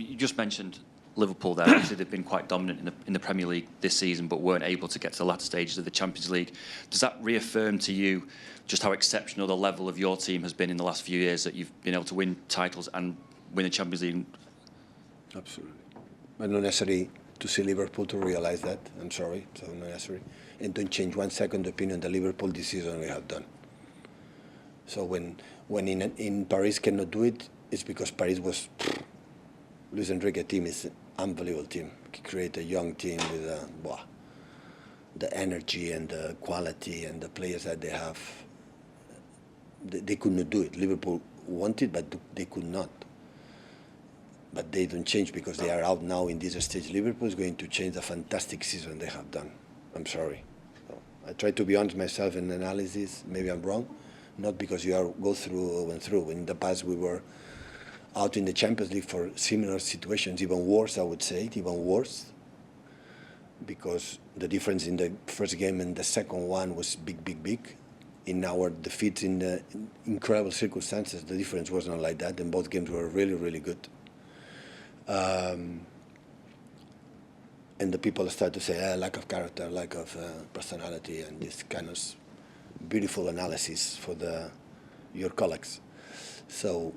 You just mentioned Liverpool there. Obviously, they've been quite dominant in the Premier League this season, but weren't able to get to the latter stages of the Champions League. Does that reaffirm to you just how exceptional the level of your team has been in the last few years, that you've been able to win titles and win the Champions League? Absolutely. But not necessary to see Liverpool to realise that. I'm sorry, so not necessary. And don't change 1 second the opinion that Liverpool this season we have done. So when in Paris cannot do it, it's because Paris was... Luis Enrique team is an unbelievable team. He created a young team with the energy and the quality and the players that they have. They could not do it. Liverpool wanted, but they could not. But they don't change because they are out now in this stage. Liverpool is going to change the fantastic season they have done. I'm sorry. So I try to be honest myself in analysis. Maybe I'm wrong. Not because you go through and through. In the past we were out in the Champions League for similar situations, even worse, I would say, even worse, because the difference in the first game and the second one was big. In our defeats in the incredible circumstances, the difference was not like that, and both games were really good. And the people start to say, lack of character, lack of personality, and this kind of beautiful analysis for your colleagues. So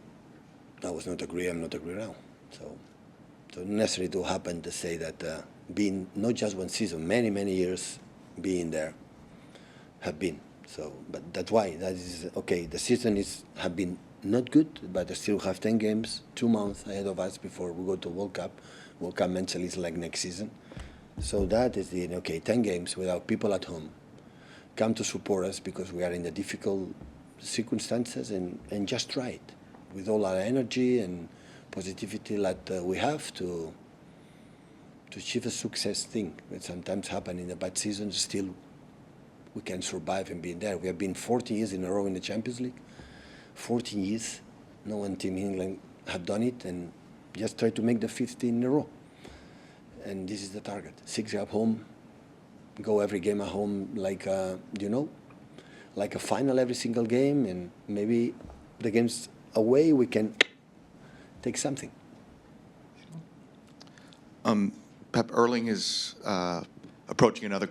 I was not agree. I'm not agree now. So necessary to happen to say that being not just one season, many years being there have been. So, but that's why that is okay. The season have been not good, but I still have 10 games, 2 months ahead of us before we go to World Cup. World Cup mentally is like next season. So that is 10 games without people at home. Come to support us because we are in the difficult circumstances and just try it with all our energy and positivity that we have to achieve a success thing. That sometimes happen in the bad seasons, still we can survive and be there. We have been 14 years in a row in the Champions League. 14 years, no one team in England have done it, and just try to make the 15 in a row. And this is the target. 6 at home, go every game at home like like a final every single game, and maybe the games away we can take something. Pep, Erling is approaching another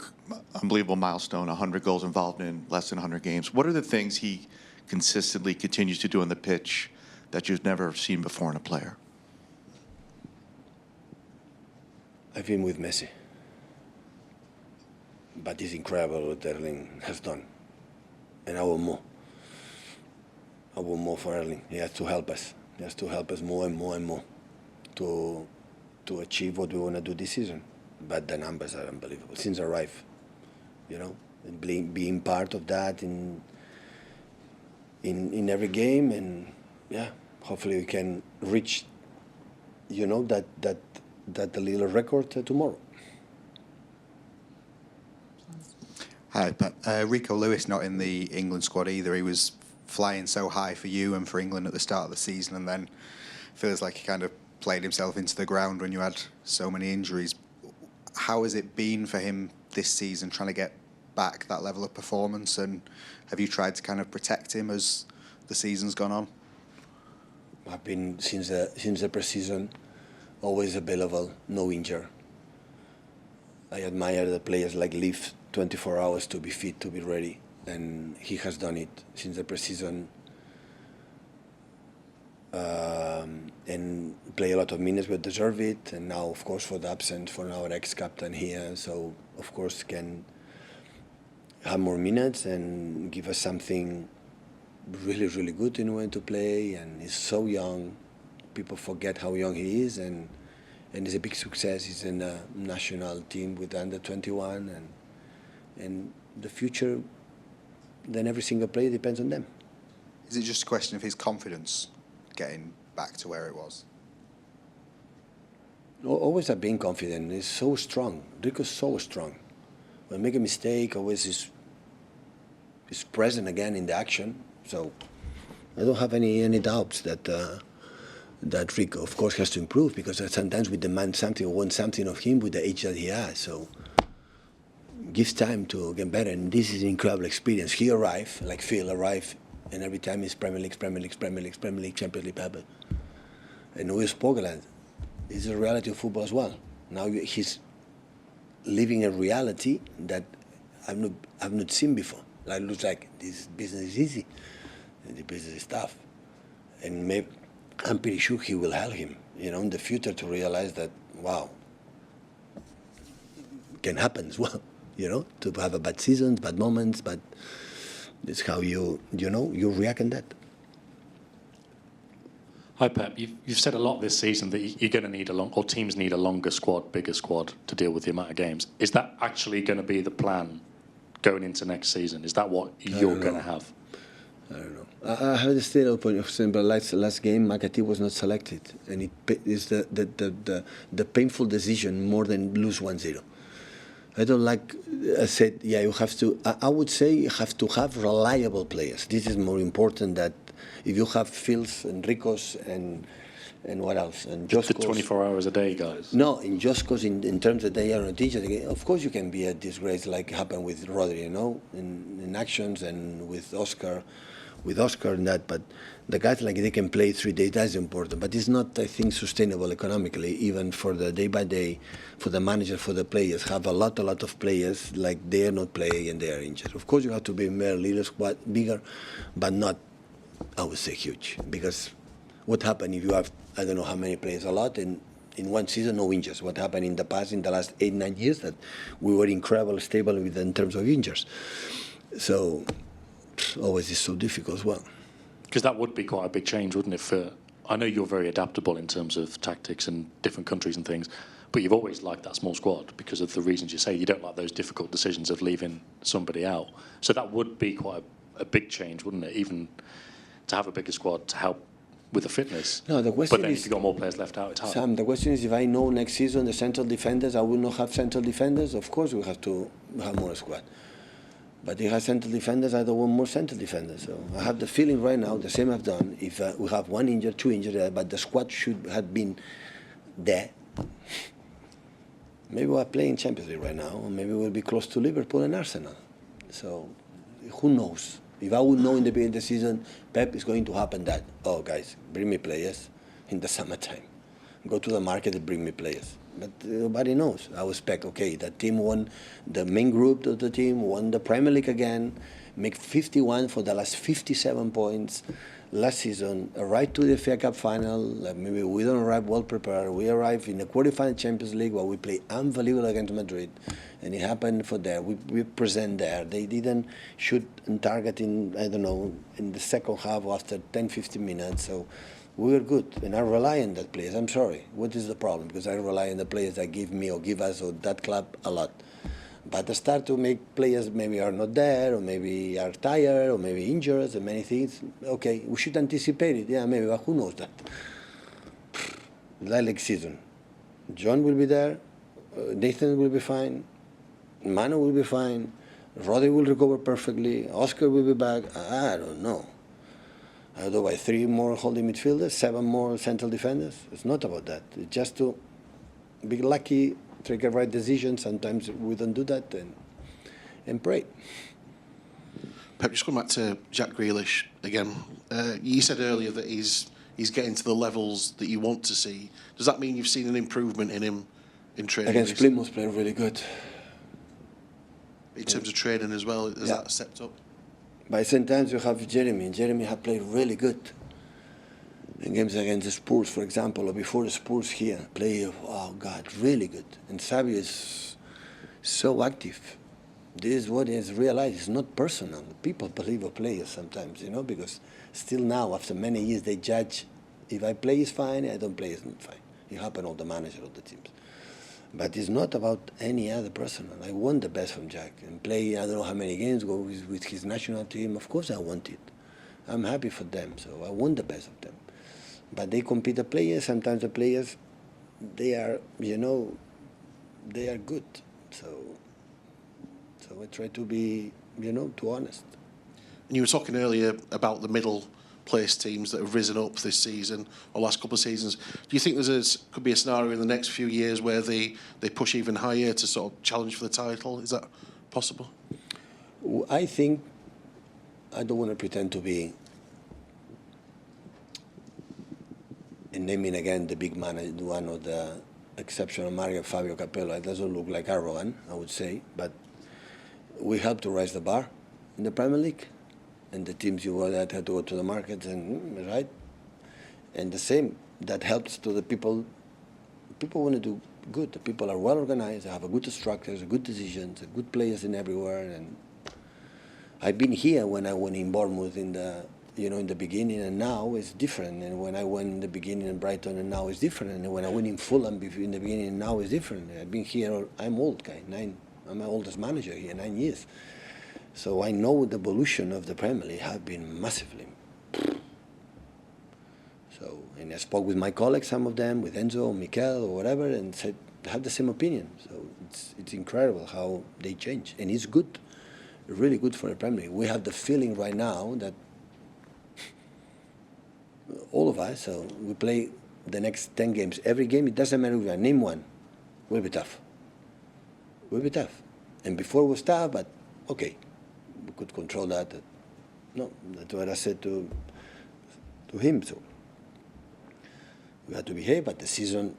unbelievable milestone, 100 goals involved in less than 100 games. What are the things he consistently continues to do on the pitch that you've never seen before in a player? I've been with Messi, but it's incredible what Erling has done, and I want more. I want more for Erling. He has to help us. He has to help us more and more to achieve what we want to do this season. But the numbers are unbelievable since arrive. And being part of that in every game, and hopefully we can reach that little record tomorrow. Hi, Rico Lewis not in the England squad either. He was flying so high for you and for England at the start of the season, and then feels like he kind of played himself into the ground when you had so many injuries. How has it been for him this season, trying to get back that level of performance, and have you tried to kind of protect him as the season's gone on? I've been since the pre-season always available, no injury. I admire the players like leave 24 hours to be fit, to be ready, and he has done it since the pre-season, and play a lot of minutes, but deserve it. And now, of course, for the absence for our ex-captain here, so of course can have more minutes and give us something really good in when to play. And he's so young. People forget how young he is, and it's a big success. He's in a national team with under 21, and the future. Then every single player depends on them. Is it just a question of his confidence getting back to where it was? Always have been confident. He's so strong. Rico's so strong. When he make a mistake, always is present again in the action. So I don't have any doubts that Rico, of course, has to improve, because sometimes we demand something or want something of him with the age that he has. So gives time to get better, and this is an incredible experience. He arrived, like Phil arrived, and every time it's Premier League, Champions League, and we spoke a lot. It's a reality of football as well. Now he's living a reality that I've not seen before. Like, it looks like this business is easy, and the business is tough. And maybe, I'm pretty sure he will help him, in the future to realize that, wow, can happen as well, to have a bad seasons, bad moments, but it's how you react in that. Hi Pep, you've said a lot this season that you're going to need or teams need a longer squad, bigger squad to deal with the amount of games. Is that actually going to be the plan going into next season? Is that what you're going to have? I don't know. I have the state point of saying, but last game, McAtee was not selected, and it is the painful decision more than lose 1-0. I don't like. I said, yeah, you have to. I would say you have to have reliable players. This is more important than if you have Phils and Ricos and what else and Joscos. The 24 hours a day guys. No, in Joscos, in terms that they are not teachers. Of course, you can be a disgrace like happened with Rodri, in actions and with Oscar and that. But the guys they can play 3 days. That's important. But it's not, I think, sustainable economically, even for the day by day, for the manager, for the players. Have a lot of players like they are not playing and they are injured. Of course, you have to be more little squad bigger, but not, I would say, huge. Because what happened if you have, I don't know how many players, a lot, and in one season, no injuries. What happened in the past, in the last 8-9 years, that we were incredibly stable in terms of injuries. So always is so difficult as well. Because that would be quite a big change, wouldn't it? I know you're very adaptable in terms of tactics and different countries and things, but you've always liked that small squad because of the reasons you say. You don't like those difficult decisions of leaving somebody out. So that would be quite a big change, wouldn't it? Even to have a bigger squad to help with the fitness. No, the question but then is, if you've got more players left out, it's hard. Sam, the question is, if I know next season the central defenders, I will not have central defenders. Of course, we have to have more squad. But if I have central defenders, I don't want more central defenders. So I have the feeling right now, the same I've done, if we have 1 injured, 2 injured, but the squad should have been there. Maybe we're playing Champions League right now, or maybe we'll be close to Liverpool and Arsenal. So who knows? If I would know in the beginning of the season, Pep is going to happen that, oh, guys, bring me players in the summertime. Go to the market and bring me players. But nobody knows. I would expect, okay, the team won, the main group of the team won the Premier League again, make 51 for the last 57 points last season, arrive to the FA Cup final. Maybe we don't arrive well prepared. We arrive in the quarterfinal Champions League where we play unbelievable against Madrid, and it happened for there. We present there. They didn't shoot and target in, I don't know, in the second half after 10, 15 minutes. So we were good, and I rely on that players. I'm sorry. What is the problem? Because I rely on the players that give me or give us or that club a lot. But I start to make players maybe are not there, or maybe are tired, or maybe injured, and many things. Okay, we should anticipate it. Yeah, maybe, but who knows that? Like season. John will be there. Nathan will be fine. Manu will be fine. Rodri will recover perfectly. Oscar will be back. I don't know. I don't know why 3 more holding midfielders, 7 more central defenders. It's not about that. It's just to be lucky, take a right decision. Sometimes we don't do that, and pray. Pep, just going back to Jack Grealish again. You said earlier that he's getting to the levels that you want to see. Does that mean you've seen an improvement in him in training? Against Plymouth, playing really good. In terms of training as well, has that stepped up? By sometimes you have Jeremy, and Jeremy has played really good. In games against the Spurs, for example, or before the Spurs here, play, oh God, really good. And Savio is so active. This is what he has realized. It's not personal. People believe a player sometimes, because still now, after many years, they judge, if I play is fine, I don't play is not fine. It happens all the manager of the teams. But it's not about any other person. I want the best from Jack. And play, I don't know how many games, go with his national team. Of course I want it. I'm happy for them, so I want the best of them. But they compete the players. Sometimes the players, they are, they are good. So I try to be, too honest. And you were talking earlier about the middle place teams that have risen up this season or last couple of seasons. Do you think could be a scenario in the next few years where they push even higher to sort of challenge for the title? Is that possible? I think, I don't want to pretend to be an and naming again the big man, one of the exceptional Mario Fabio Capello, it doesn't look like arrogant, I would say, but we help to raise the bar in the Premier League, and the teams you were that had to go to the markets, and right, and the same that helps to the people. People want to do good. The people are well organized. They have a good structures, good decisions, good players in everywhere. And I've been here when I went in Bournemouth in the in the beginning, and now it's different. And when I went in the beginning in Brighton, and now it's different. And when I went in Fulham in the beginning, and now it's different. I've been here. I'm old guy. I'm my oldest manager here, 9 years. So I know the evolution of the Premier League have been massively. So, and I spoke with my colleagues, some of them, with Enzo and Mikel or whatever, and said have the same opinion. So it's incredible how they change, and it's good, really good for the Premier League. We have the feeling right now that all of us, so we play the next 10 games. Every game, it doesn't matter if I name one, will be tough. Will be tough. And before it was tough, but okay, we could control that. No, that's what I said to him. So we had to behave, but the season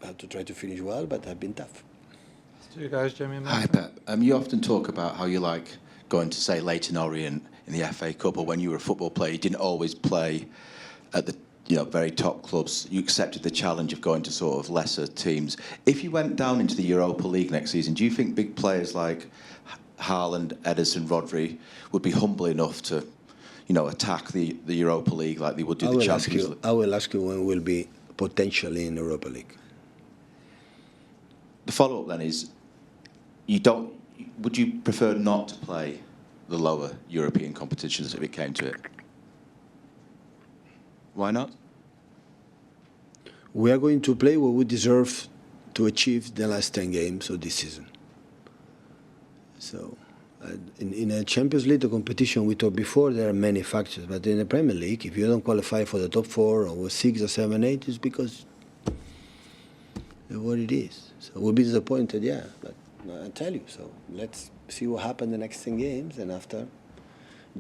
had to try to finish well, but have been tough. Two guys, Jamie and Hi, Pep. You often talk about how you like going to, say, Leyton Orient in the FA Cup, or when you were a football player, you didn't always play at the very top clubs. You accepted the challenge of going to sort of lesser teams. If you went down into the Europa League next season, do you think big players like Haaland, Ederson, Rodri would be humble enough to, attack the Europa League like they would do the Champions League? I will ask you when we'll be potentially in Europa League. The follow-up then is, would you prefer not to play the lower European competitions if it came to it? Why not? We are going to play what we deserve to achieve the last 10 games of this season. So, in a Champions League, the competition we talked before, there are many factors. But in the Premier League, if you don't qualify for the top 4 or 6 or 7, 8, it's because of what it is. So we'll be disappointed, yeah. But I tell you, so let's see what happens the next 10 games, and after,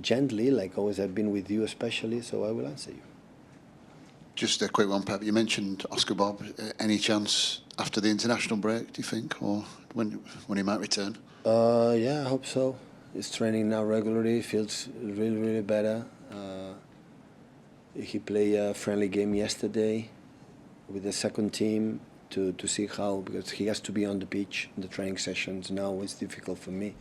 gently, like always I've been with you especially, so I will answer you. Just a quick one, Pep. You mentioned Oscar Bobb. Any chance after the international break, do you think, or when he might return? Yeah, I hope so. He's training now regularly. Feels really, really better. He played a friendly game yesterday with the second team to see how, because he has to be on the pitch in the training sessions. Now it's difficult for me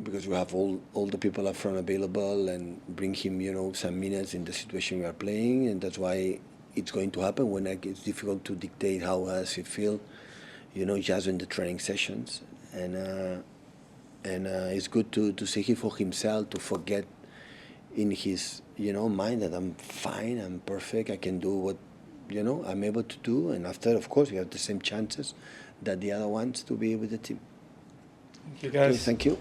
because we have all the people up front available and bring him, some minutes in the situation we are playing, and that's why it's going to happen when it's difficult to dictate how does he feel, just in the training sessions. And it's good to see him for himself, to forget in his mind that I'm fine, I'm perfect, I can do what I'm able to do, and after, of course, we have the same chances that the other ones to be with the team. Thank you, guys. Okay, thank you.